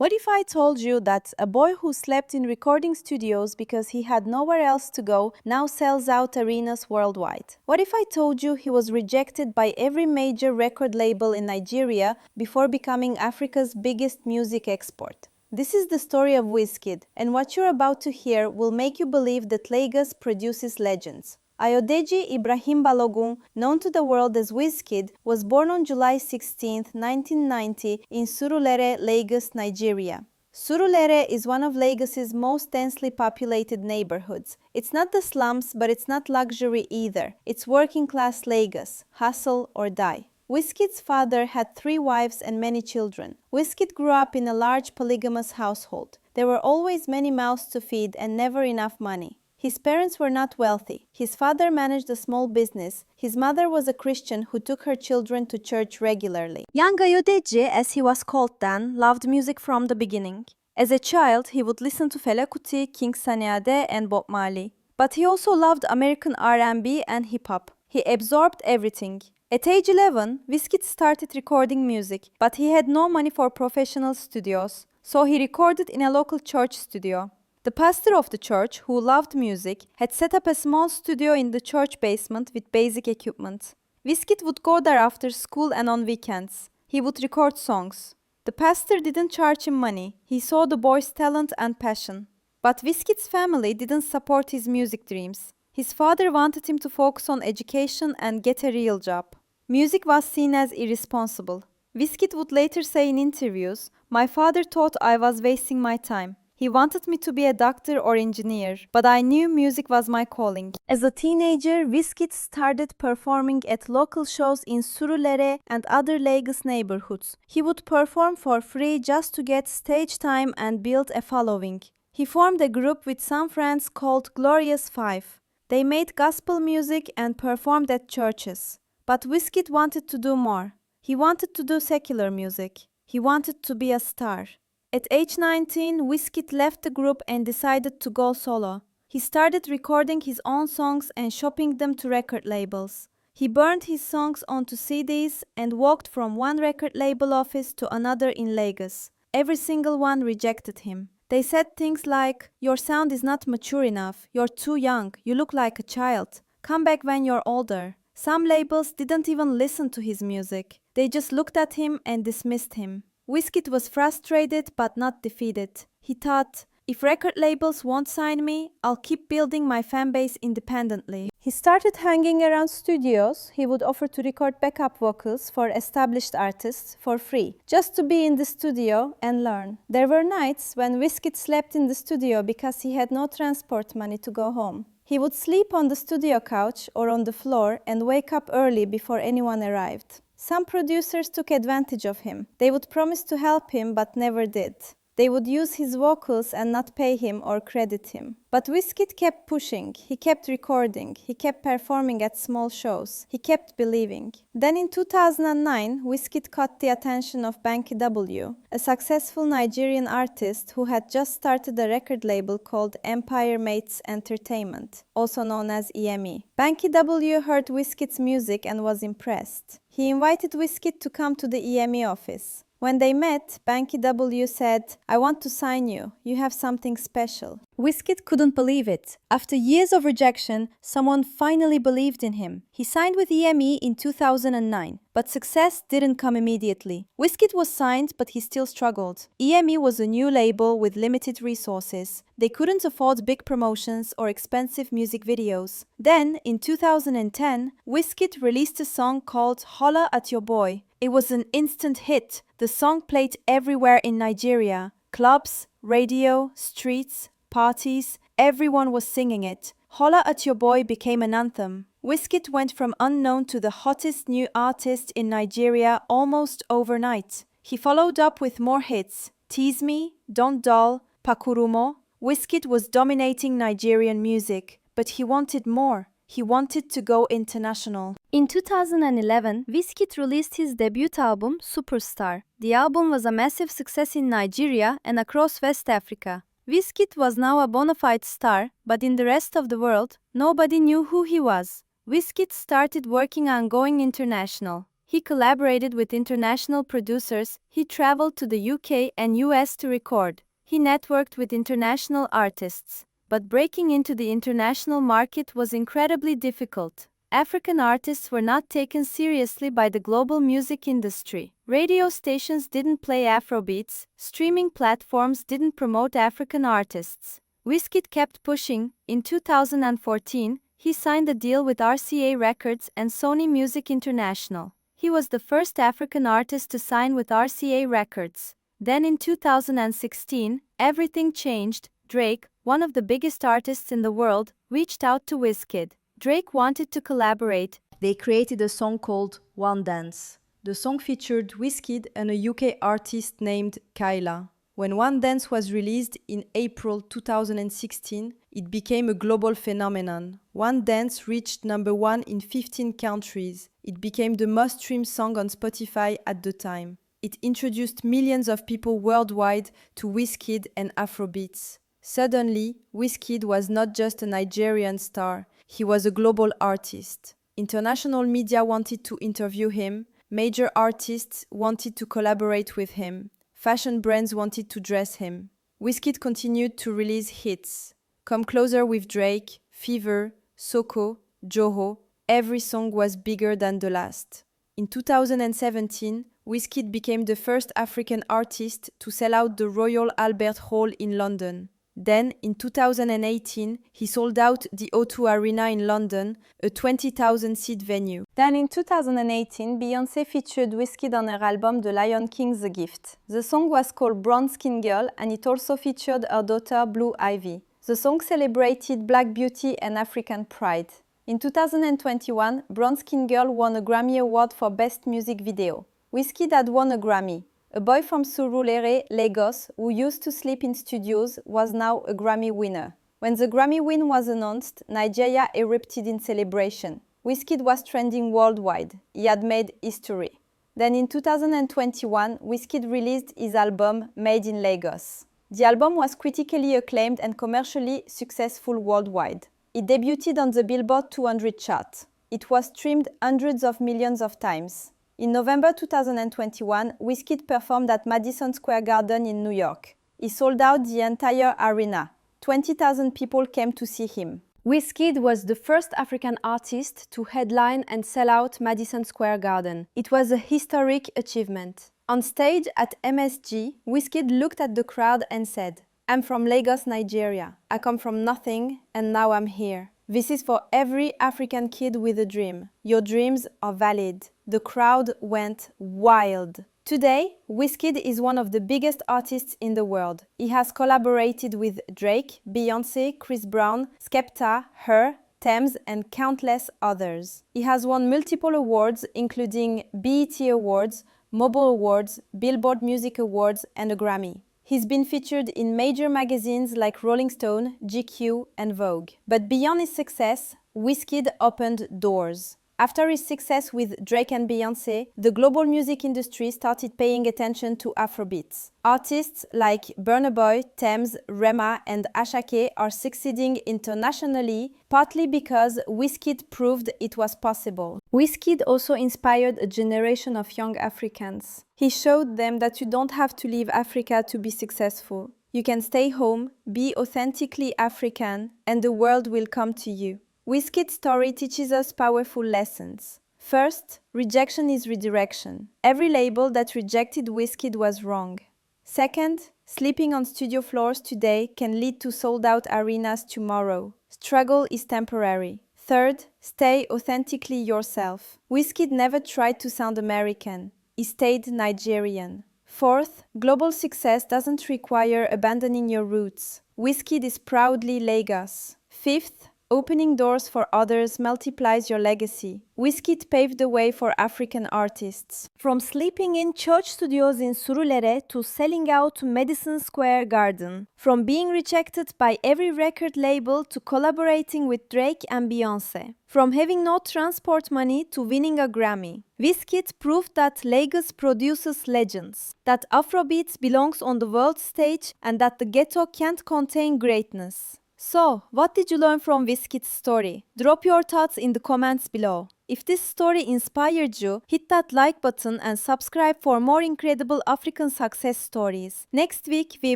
What if I told you that a boy who slept in recording studios because he had nowhere else to go now sells out arenas worldwide? What if I told you he was rejected by every major record label in Nigeria before becoming Africa's biggest music export? This is the story of Wizkid, and what you're about to hear will make you believe that Lagos produces legends. Ayodeji Ibrahim Balogun, known to the world as Wizkid, was born on July 16, 1990 in Surulere, Lagos, Nigeria. Surulere is one of Lagos's most densely populated neighborhoods. It's not the slums, but it's not luxury either. It's working-class Lagos, hustle or die. Wizkid's father had 3 wives and many children. Wizkid grew up in a large polygamous household. There were always many mouths to feed and never enough money. His parents were not wealthy. His father managed a small business. His mother was a Christian who took her children to church regularly. Young Ayodeji, as he was called then, loved music from the beginning. As a child, he would listen to Fela Kuti, King Sunny Ade, and Bob Marley. But he also loved American R&B and hip-hop. He absorbed everything. At age 11, Wizkid started recording music, but he had no money for professional studios, so he recorded in a local church studio. The pastor of the church, who loved music, had set up a small studio in the church basement with basic equipment. Wizkid would go there after school and on weekends. He would record songs. The pastor didn't charge him money. He saw the boy's talent and passion. But Wizkid's family didn't support his music dreams. His father wanted him to focus on education and get a real job. Music was seen as irresponsible. Wizkid would later say in interviews, "My father thought I was wasting my time. He wanted me to be a doctor or engineer, but I knew music was my calling." As a teenager, Wizkid started performing at local shows in Surulere and other Lagos neighborhoods. He would perform for free just to get stage time and build a following. He formed a group with some friends called Glorious Five. They made gospel music and performed at churches. But Wizkid wanted to do more. He wanted to do secular music. He wanted to be a star. At age 19, Wizkid left the group and decided to go solo. He started recording his own songs and shipping them to record labels. He burned his songs onto CDs and walked from one record label office to another in Lagos. Every single one rejected him. They said things like, "Your sound is not mature enough, you're too young, you look like a child, come back when you're older." Some labels didn't even listen to his music. They just looked at him and dismissed him. Wizkid was frustrated but not defeated. He thought, "If record labels won't sign me, I'll keep building my fanbase independently." He started hanging around studios. He would offer to record backup vocals for established artists for free, just to be in the studio and learn. There were nights when Wizkid slept in the studio because he had no transport money to go home. He would sleep on the studio couch or on the floor and wake up early before anyone arrived. Some producers took advantage of him. They would promise to help him but never did. They would use his vocals and not pay him or credit him. But Wizkid kept pushing, he kept recording, he kept performing at small shows, he kept believing. Then in 2009, Wizkid caught the attention of Banky W, a successful Nigerian artist who had just started a record label called Empire Mates Entertainment, also known as EME. Banky W heard Wizkid's music and was impressed. He invited Wizkid to come to the EME office. When they met, Banky W said, "I want to sign you. You have something special." Wizkid couldn't believe it. After years of rejection, someone finally believed in him. He signed with EME in 2009, but success didn't come immediately. Wizkid was signed, but he still struggled. EME was a new label with limited resources. They couldn't afford big promotions or expensive music videos. Then, in 2010, Wizkid released a song called Holla at Your Boy. It was an instant hit. The song played everywhere in Nigeria. Clubs, radio, streets, parties, everyone was singing it. Holla at Your Boy became an anthem. Wizkid went from unknown to the hottest new artist in Nigeria almost overnight. He followed up with more hits. Tease Me, Don't Dull, Pakurumo. Wizkid was dominating Nigerian music, but he wanted more. He wanted to go international. In 2011, Wizkid released his debut album, Superstar. The album was a massive success in Nigeria and across West Africa. Wizkid was now a bona fide star, but in the rest of the world, nobody knew who he was. Wizkid started working on going international. He collaborated with international producers, he traveled to the UK and US to record. He networked with international artists. But breaking into the international market was incredibly difficult. African artists were not taken seriously by the global music industry. Radio stations didn't play Afrobeats, streaming platforms didn't promote African artists. Wizkid kept pushing. In 2014, he signed a deal with RCA Records and Sony Music International. He was the first African artist to sign with RCA Records. Then in 2016, everything changed. Drake, one of the biggest artists in the world, reached out to Wizkid. Drake wanted to collaborate. They created a song called One Dance. The song featured Wizkid and a UK artist named Kyla. When One Dance was released in April 2016, it became a global phenomenon. One Dance reached #1 in 15 countries. It became the most streamed song on Spotify at the time. It introduced millions of people worldwide to Wizkid and Afrobeats. Suddenly, Wizkid was not just a Nigerian star, he was a global artist. International media wanted to interview him, major artists wanted to collaborate with him, fashion brands wanted to dress him. Wizkid continued to release hits. Come Closer with Drake, Fever, Soko, Joho, every song was bigger than the last. In 2017, Wizkid became the first African artist to sell out the Royal Albert Hall in London. Then, in 2018, he sold out the O2 Arena in London, a 20,000-seat venue. Then in 2018, Beyoncé featured Wizkid on her album The Lion King's The Gift. The song was called Brown Skin Girl and it also featured her daughter Blue Ivy. The song celebrated Black beauty and African pride. In 2021, Brown Skin Girl won a Grammy Award for Best Music Video. Wizkid had won a Grammy. A boy from Surulere, Lagos, who used to sleep in studios, was now a Grammy winner. When the Grammy win was announced, Nigeria erupted in celebration. Wizkid was trending worldwide. He had made history. Then in 2021, Wizkid released his album Made in Lagos. The album was critically acclaimed and commercially successful worldwide. It debuted on the Billboard 200 chart. It was streamed hundreds of millions of times. In November 2021, Wizkid performed at Madison Square Garden in New York. He sold out the entire arena. 20,000 people came to see him. Wizkid was the first African artist to headline and sell out Madison Square Garden. It was a historic achievement. On stage at MSG, Wizkid looked at the crowd and said, "I'm from Lagos, Nigeria. I come from nothing and now I'm here. This is for every African kid with a dream. Your dreams are valid." The crowd went wild. Today, Wizkid is one of the biggest artists in the world. He has collaborated with Drake, Beyoncé, Chris Brown, Skepta, Her, Tems, and countless others. He has won multiple awards, including BET Awards, Mobile Awards, Billboard Music Awards, and a Grammy. He's been featured in major magazines like Rolling Stone, GQ, and Vogue. But beyond his success, Wizkid opened doors. After his success with Drake and Beyoncé, the global music industry started paying attention to Afrobeats. Artists like Burna Boy, Tems, Rema, and Ashake are succeeding internationally, partly because Wizkid proved it was possible. Wizkid also inspired a generation of young Africans. He showed them that you don't have to leave Africa to be successful. You can stay home, be authentically African, and the world will come to you. Wizkid's story teaches us powerful lessons. First, rejection is redirection. Every label that rejected Wizkid was wrong. Second, sleeping on studio floors today can lead to sold-out arenas tomorrow. Struggle is temporary. Third, stay authentically yourself. Wizkid never tried to sound American. He stayed Nigerian. Fourth, global success doesn't require abandoning your roots. Wizkid is proudly Lagos. Fifth, opening doors for others multiplies your legacy. Wizkid paved the way for African artists. From sleeping in church studios in Surulere to selling out Madison Square Garden. From being rejected by every record label to collaborating with Drake and Beyoncé. From having no transport money to winning a Grammy. Wizkid proved that Lagos produces legends, that Afrobeats belongs on the world stage and that the ghetto can't contain greatness. So, what did you learn from Wizkid's story? Drop your thoughts in the comments below. If this story inspired you, hit that like button and subscribe for more incredible African success stories. Next week, we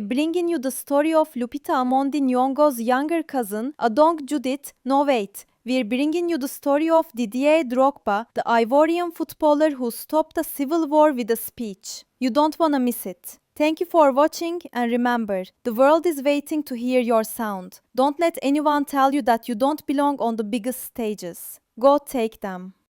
bring in you the story of Lupita Amondi Nyong'o's younger cousin, Adong Judith. No wait, we're bringing you the story of Didier Drogba, the Ivorian footballer who stopped a civil war with a speech. You don't want to miss it. Thank you for watching, and remember, the world is waiting to hear your sound. Don't let anyone tell you that you don't belong on the biggest stages. Go take them.